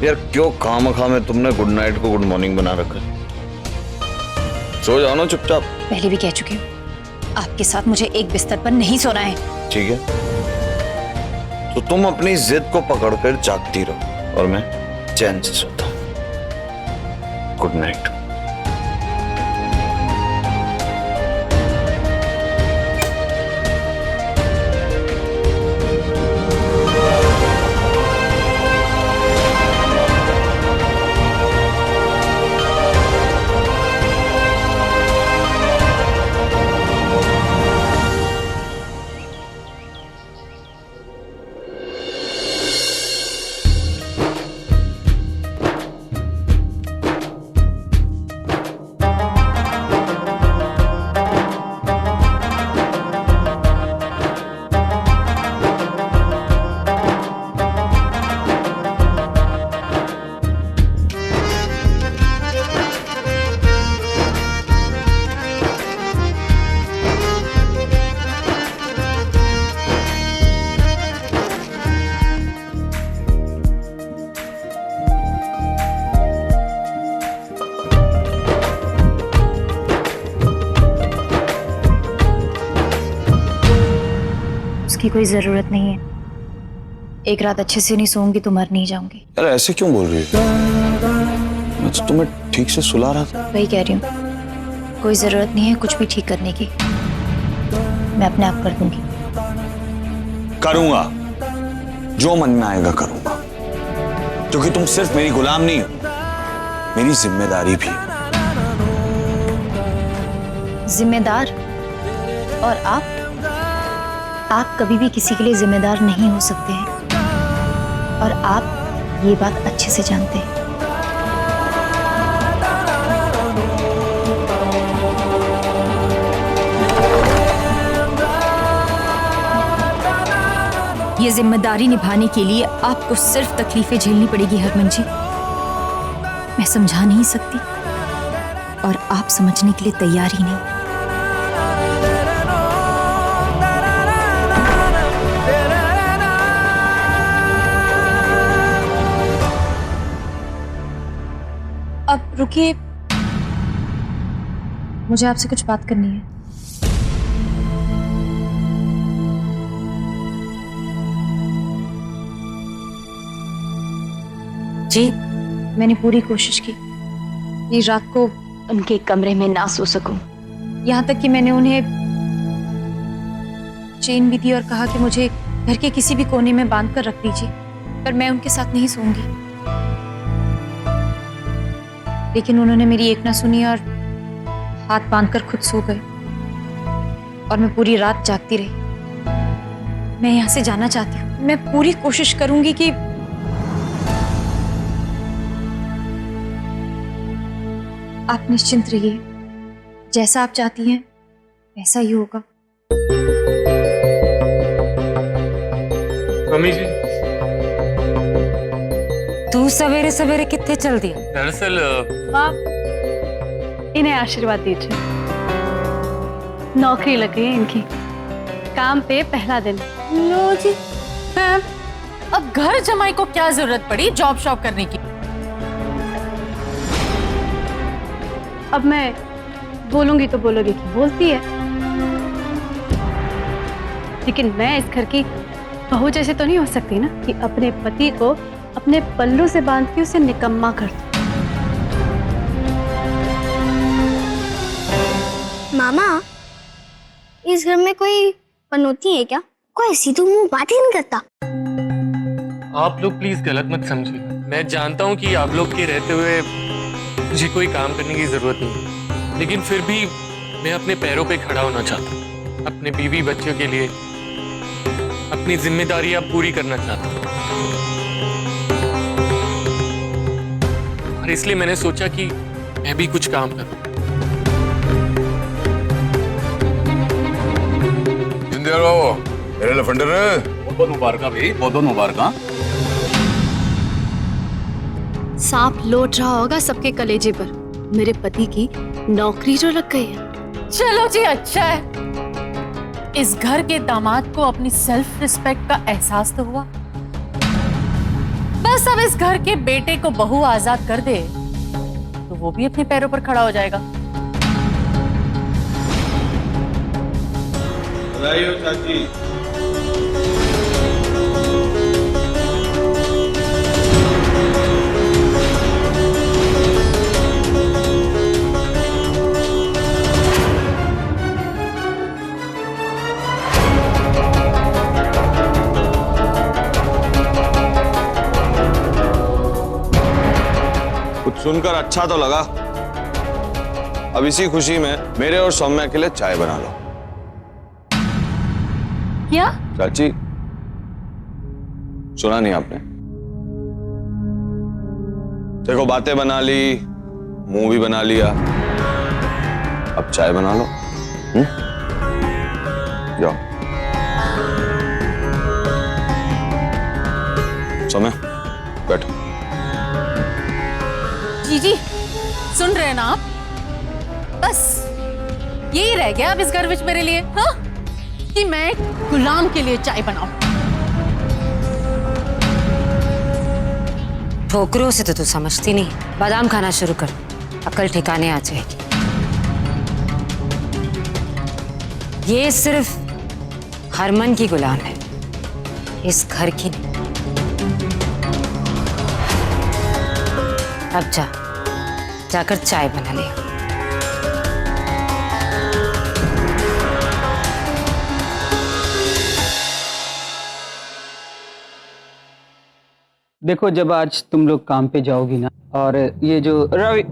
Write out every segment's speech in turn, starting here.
यार क्यों खामखा में तुमने गुड नाइट को गुड मॉर्निंग बना रखा है? सो जाओ ना चुपचाप। पहले भी कह चुकी हूँ, आपके साथ मुझे एक बिस्तर पर नहीं सोना है। ठीक है, तो तुम अपनी जिद को पकड़कर जागती रहो और मैं चैन से सोता हूं। Good night. की कोई जरूरत नहीं है। एक रात अच्छे से नहीं सोऊंगी तो मर नहीं जाऊंगी। यार ऐसे क्यों बोल रही हो? मैं तो तुम्हें ठीक से सुला रहा था। वही कह रही हूँ, कोई जरूरत नहीं है कुछ भी ठीक करने की। मैं अपने आप कर दूंगी। करूंगा, जो मन में आएगा करूंगा, क्योंकि तुम सिर्फ मेरी गुलाम नहीं हो, मेरी जिम्मेदारी भी। जिम्मेदार? और आप कभी भी किसी के लिए जिम्मेदार नहीं हो सकते हैं, और आप ये बात अच्छे से जानते हैं। ये जिम्मेदारी निभाने के लिए आपको सिर्फ तकलीफें झेलनी पड़ेगी हरमन जी। मैं समझा नहीं सकती और आप समझने के लिए तैयार ही नहीं। अब रुकिए, मुझे आपसे कुछ बात करनी है। जी, मैंने पूरी कोशिश की कि रात को उनके कमरे में ना सो सकूं। यहाँ तक कि मैंने उन्हें चेन भी दी और कहा कि मुझे घर के किसी भी कोने में बांध कर रख दीजिए, पर मैं उनके साथ नहीं सोऊंगी। लेकिन उन्होंने मेरी एक ना सुनी और हाथ बांधकर खुद सो गए, और मैं पूरी रात जागती रही। मैं यहाँ से जाना चाहती हूँ। मैं पूरी कोशिश करूंगी कि आप निश्चिंत रहिए, जैसा आप चाहती हैं वैसा ही होगा। मम्मी जी, तू सवेरे सवेरे कितने चल दिया? दरअसल माँ, इन्हें आशीर्वाद दीजिए। नौकरी लग गई है इनकी, काम पे पहला दिन। लो जी। मैम, अब घर जमाई को क्या जरूरत पड़ी जॉब शॉप करने की? अब मैं बोलूंगी तो बोलोगे कि बोलती है, लेकिन मैं इस घर की बहू जैसे तो नहीं हो सकती ना कि अपने पति को अपने पल्लू से बांध के उसे निकम्मा कर दूं। मामा, इस घर में कोई पनौती है क्या? कोई सीधू मुंह बात ही नहीं करता। आप लोग प्लीज गलत मत समझिए। मैं जानता हूँ कि आप लोग के रहते हुए मुझे कोई काम करने की जरूरत नहीं, लेकिन फिर भी मैं अपने पैरों पे खड़ा होना चाहता हूँ। अपने बीवी बच्चों के लिए अपनी जिम्मेदारियां पूरी करना चाहता हूँ, और इसलिए मैंने सोचा कि मैं भी कुछ काम करूँ। मेरे लफंडर बहुत मुबारक भाई, बहुत मुबारक। सांप लौट रहा होगा सबके कलेजे पर। मेरे पति की नौकरी जो लग गई है। चलो जी, अच्छा है। इस घर के दामाद को अपनी सेल्फ रिस्पेक्ट का एहसास तो हुआ। बस बस अब इस घर के बेटे को बहू आजाद कर दे तो वो भी अपने पैरों पर खड़ा हो जाएगा। बधाई हो चाची। कुछ सुनकर अच्छा तो लगा। अब इसी खुशी में मेरे और सौम्या के लिए चाय बना लो। क्या? चाची, सुना नहीं आपने? देखो, बातें बना ली, मुंह भी बना लिया, अब चाय बना लो। जाओ। सौम्या, बैठो। जी सुन रहे हैं ना आप? बस यही रह गया अब इस घर में मेरे लिए, हाँ, कि मैं गुलाम के लिए चाय बनाऊं। ठोकरों से तो तू समझती नहीं, बादाम खाना शुरू कर, अकल ठिकाने आ जाएगी। ये सिर्फ हरमन की गुलाम है, इस घर की नहीं। अब जाकर चाय बना ले। देखो, जब आज तुम लोग काम पे जाओगी ना, और ये जो रवि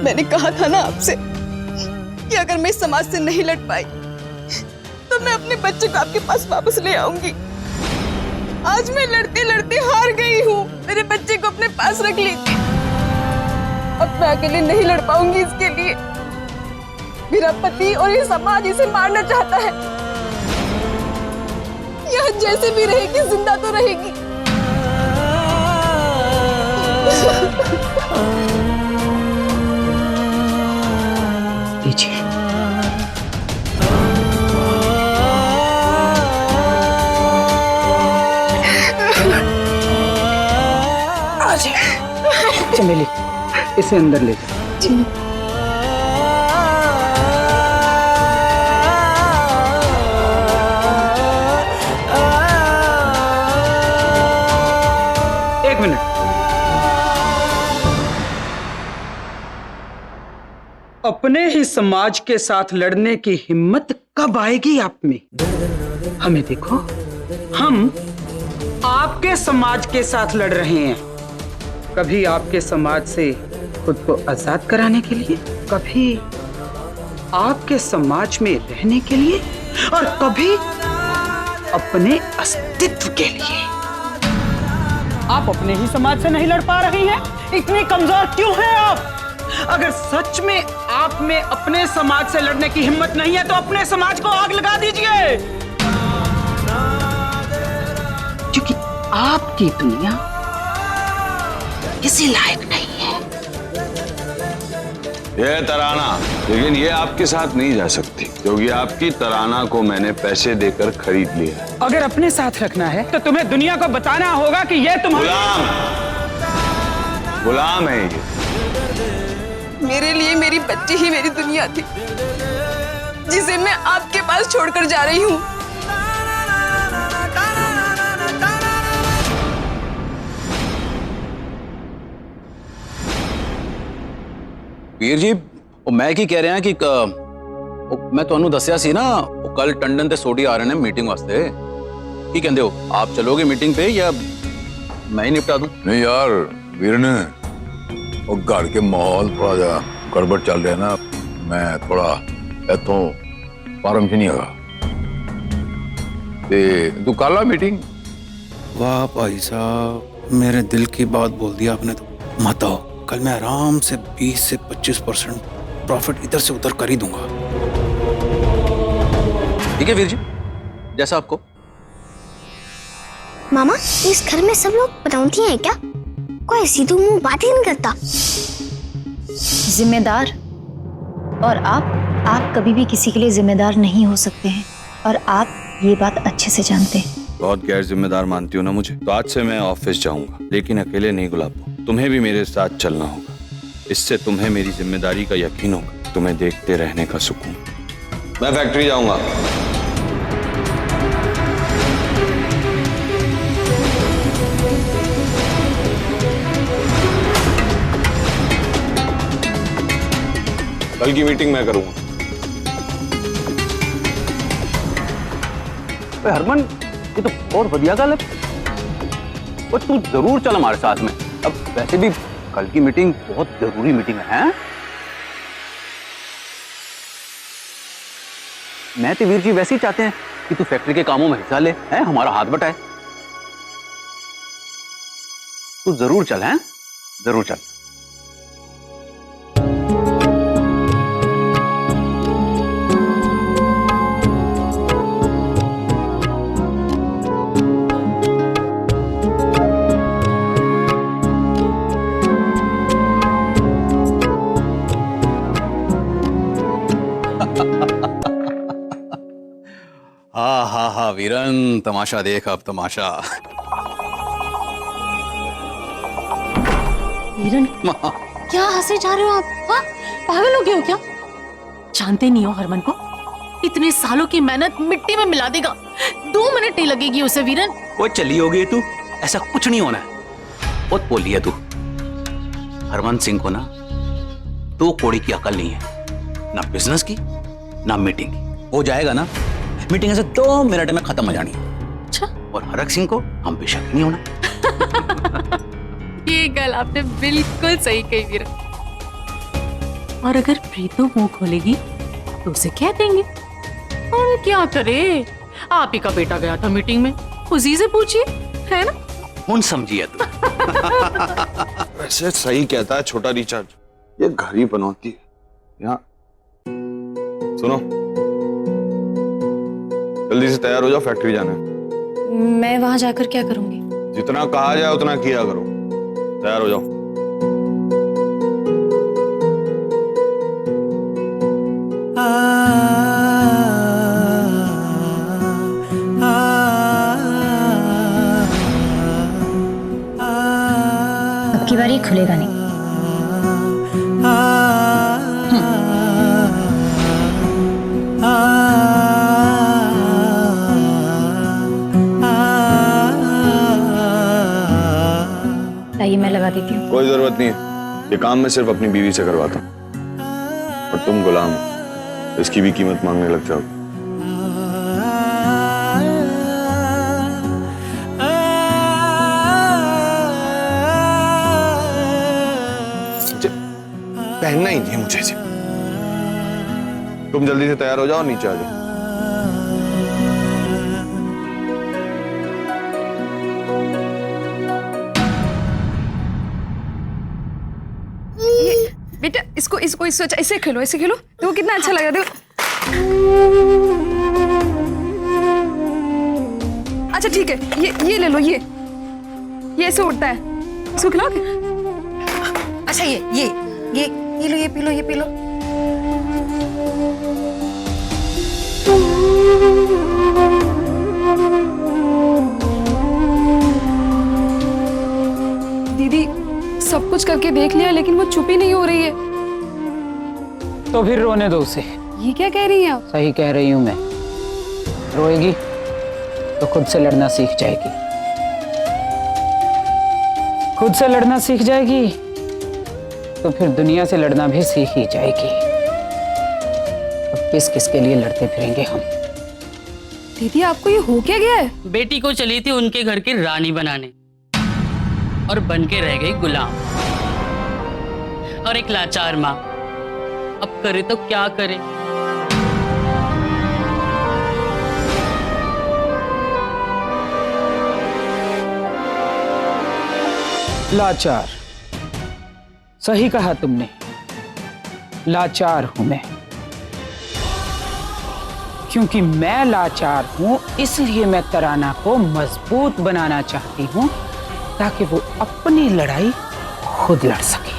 मैंने कहा था ना आपसे कि अगर मैं इस समाज से नहीं लड़ पाई तो मैं अपने बच्चे को आपके पास वापस ले आऊंगी। आज मैं लड़ते लड़ते हार गई हूँ। मेरे बच्चे को अपने पास रख लीजिए। अब मैं अकेले नहीं लड़ पाऊंगी इसके लिए। मेरा पति और ये समाज इसे मारना चाहता है। यह जैसे भी रहेगी, जिंदा तो रहेगी। लीजिए। चमेली, इसे अंदर ले जाओ। एक मिनट। अपने ही समाज के साथ लड़ने की हिम्मत कब आएगी आप में? हमें देखो, हम आपके समाज के साथ लड़ रहे हैं। कभी आपके समाज से खुद को आजाद कराने के लिए, कभी आपके समाज में रहने के लिए, और कभी अपने अस्तित्व के लिए। आप अपने ही समाज से नहीं लड़ पा रही हैं? इतनी कमजोर क्यों हैं आप? अगर सच में आप में अपने समाज से लड़ने की हिम्मत नहीं है तो अपने समाज को आग लगा दीजिए, क्योंकि आपकी दुनिया किसी लायक नहीं है। ये तराना, लेकिन ये आपके साथ नहीं जा सकती, क्योंकि आपकी तराना को मैंने पैसे देकर खरीद लिया है। अगर अपने साथ रखना है तो तुम्हें दुनिया को बताना होगा कि ये तुम्हारा गुलाम है। ये मेरे लिए मेरी बच्ची ही मेरी दुनिया थी, जिसे मैं आपके पास छोड़कर जा रही हूँ। वीर जी, मैं की कह रहे हैं कि मैं ਤੁਹਾਨੂੰ ਦੱਸਿਆ ਸੀ ਨਾ, कल टंडन ते सोडी आ रहे हैं मीटिंग वास्ते। की कहते हो, आप चलोगे मीटिंग पे या मैं ही निपटा दूं? नहीं यार वीर ने, और घर के माहौल थोड़ा जा गड़बड़ चल रहा है ना, मैं थोड़ा इतों फार्म च नहीं है। तू कर ला मीटिंग। वाह भाई साहब, मेरे दिल की बात बोल दिया आपने तो। मत आओ, कल मैं आराम से 20 से 25% प्रॉफिट इधर से उधर कर ही दूंगा। ठीक है वीर जी, जैसा आपको। मामा, इस घर में सब लोग पनौती हैं क्या? कोई सीधू मुंह बात ही नहीं करता। जिम्मेदार और आप कभी भी किसी के लिए जिम्मेदार नहीं हो सकते हैं और आप ये बात अच्छे से जानते हैं। बहुत गैर जिम्मेदार मानती हो ना मुझे, तो आज से मैं ऑफिस जाऊंगा, लेकिन अकेले नहीं गुलाबो, तुम्हें भी मेरे साथ चलना होगा। इससे तुम्हें मेरी जिम्मेदारी का यकीन होगा, तुम्हें देखते रहने का सुकून। मैं फैक्ट्री जाऊंगा। कल की मीटिंग मैं करूंगा। हरमन, ये तो बहुत बढ़िया गल है। और तू जरूर चल हमारे साथ में। अब वैसे भी कल की मीटिंग बहुत जरूरी मीटिंग है। मैं तो वीर जी वैसे ही चाहते हैं कि तू फैक्ट्री के कामों में हिस्सा ले, हैं, हमारा हाथ बटाए। तू जरूर चल, हैं, जरूर चल। हाँ वीरन, तमाशा देख अब तमाशा। वीरन, क्या हंसे जा रहे हो आप? हाँ, पागल हो गए हो क्या? जानते नहीं हो हरमन को? इतने सालों की मेहनत मिट्टी में मिला देगा। 2 मिनट नहीं लगेगी उसे वीरन। वो चली होगी तू, ऐसा कुछ नहीं होना है। बहुत बोली है तू। हरमन सिंह को ना 2 कौड़ी की अकल नहीं है, ना बिजनेस की ना मीटिंग की। हो जाएगा ना, मीटिंग ऐसे 2 मिनट में खत्म हो जानी है। अच्छा। और हरक सिंह को हम बेशक नहीं होना। ये गल आपने बिल्कुल सही कही वीरन। और अगर प्रीतो मुंह खोलेगी तो उसे कह देंगे। हम क्या करे, आप ही का बेटा गया था मीटिंग में, उसी से पूछिए, है ना? कौन समझिए तू? वैसे सही कहता है छोटा रिचार्ज, ये घर ही बनौती है। यहाँ सुनो, जल्दी से तैयार हो जाओ, फैक्ट्री जाना है। मैं वहां जाकर क्या करूंगी? जितना कहा जाए उतना किया करो। तैयार हो जाओ। अब की बार ये खुलेगा नहीं। लाइए, मैं लगा देती हूँ। कोई जरूरत नहीं है, ये काम मैं सिर्फ अपनी बीवी से करवाता हूँ। और तुम गुलाम हो, इसकी भी कीमत मांगने लग जाओ। पहनना ही नहीं है मुझे। तुम जल्दी से तैयार हो जाओ और नीचे आ जाओ। बेटा, इसको इसको इसको ऐसे खेलो, ऐसे खेलो। देखो कितना अच्छा लगा। देखो, अच्छा ठीक है, ये ले लो। ये ऐसे उड़ता है, इसको खिलाओगे? अच्छा, ये लो, ये पी लो, ये पी लो। दीदी, सब कुछ करके देख लिया लेकिन वो चुप ही नहीं हो रही है। तो फिर रोने दो उसे। ये क्या कह रही हैं आप? सही कह रही हूं मैं। रोएगी तो खुद से लड़ना सीख जाएगी। खुद से लड़ना सीख जाएगी तो फिर दुनिया से लड़ना भी सीख ही जाएगी। अब किस किस के लिए लड़ते फिरेंगे हम? दीदी, आपको ये हो क्या गया है? बेटी को चली थी उनके घर की रानी बनाने और बन के रह गई गुलाम। और एक लाचार माँ, अब करे तो क्या करे? लाचार, सही कहा तुमने। लाचार हूं मैं, क्योंकि मैं लाचार हूं इसलिए मैं तराना को मजबूत बनाना चाहती हूं ताकि वो अपनी लड़ाई खुद लड़ सके।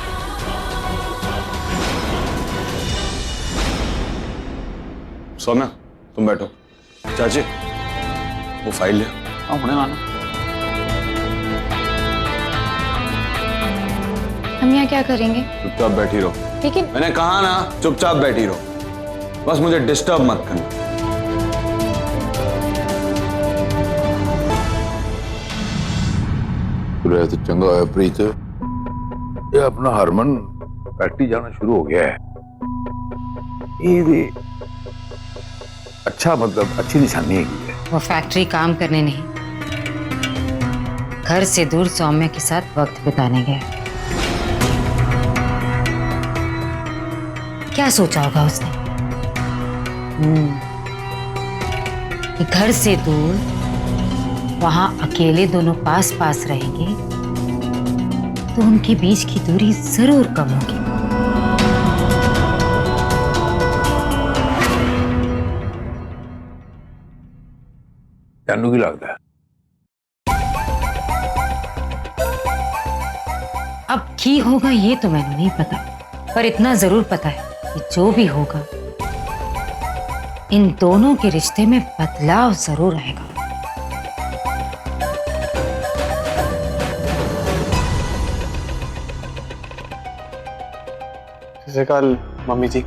सौम्या तुम बैठो। चाची वो फाइल ले। हमने आना। हम यहाँ क्या करेंगे? चुपचाप बैठी रहो। लेकिन मैंने कहा ना चुपचाप बैठी रहो, बस मुझे डिस्टर्ब मत करना। रहे तो चंगा है प्रीत, ये अपना हरमन फैक्ट्री जाना शुरू हो गया है। ये अच्छा मतलब अच्छी निशानी है। वो फैक्ट्री काम करने नहीं, घर से दूर सौम्या के साथ वक्त बिताने गया। क्या सोचा होगा उसने? कि घर से दूर वहां अकेले दोनों पास पास रहेंगे तो उनके बीच की दूरी जरूर कम होगी। तेनू की लगता है? अब की होगा ये तो मैंने नहीं पता, पर इतना जरूर पता है कि जो भी होगा इन दोनों के रिश्ते में बदलाव जरूर आएगा। सत मम्मी जी,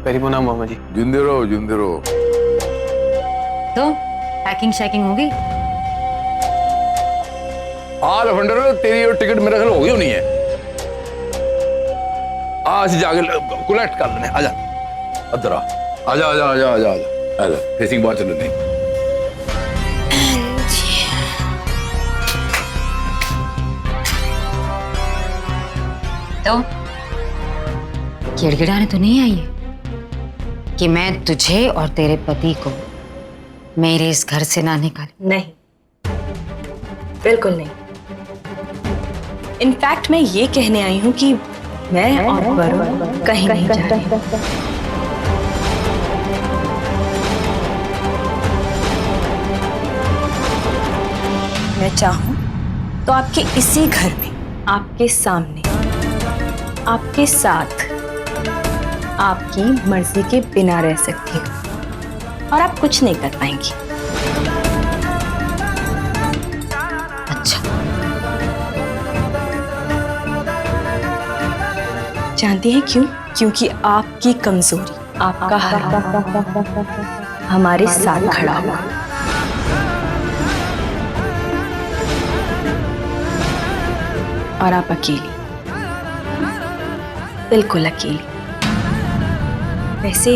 पेरी प्रणाम मामा जी। जिंदे रहो जिंदे रहो। तो पैकिंग शैकिंग होगी? हाँ लफंडर, तेरी और टिकट मेरे ख्याल हो गई होनी है। आज जाके कलेक्ट कर लेने। आजा अदर आजा आजा आजा आजा आजा आजा फेसिंग बाहर चलो। नहीं तो गिड़गिड़ाने तो नहीं आई है कि मैं तुझे और तेरे पति को मेरे इस घर से ना निकालूं? नहीं, बिल्कुल नहीं। इनफैक्ट मैं ये कहने आई हूँ कि मैं और वरुण कहीं नहीं जा रहे। मैं चाहूँ तो आपके इसी घर में, आपके सामने, आपके साथ, आपकी मर्जी के बिना रह सकती हूँ और आप कुछ नहीं कर पाएंगी। अच्छा, जानती हैं क्यों? क्योंकि आपकी कमजोरी, आपका हर हमारे साथ खड़ा हुआ। और आप अकेली, बिल्कुल अकेली। वैसे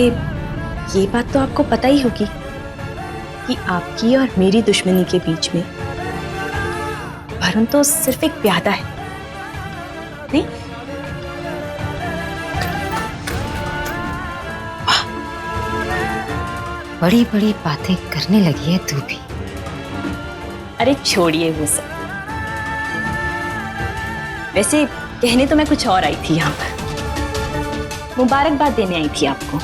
ये बात तो आपको पता ही होगी कि आपकी और मेरी दुश्मनी के बीच में वरुण तो सिर्फ एक प्यादा है, नहीं? बड़ी बड़ी बातें करने लगी है तू भी। अरे छोड़िए वो सब। वैसे कहने तो मैं कुछ और आई थी यहाँ पर, मुबारकबाद देने आई थी आपको,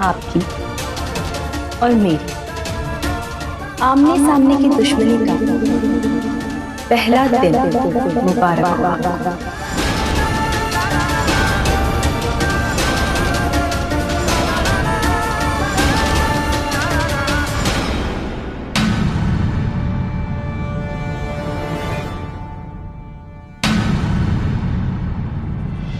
आपकी और मेरी आमने सामने की दुश्मनी का पहला दिन मुबारकबाद।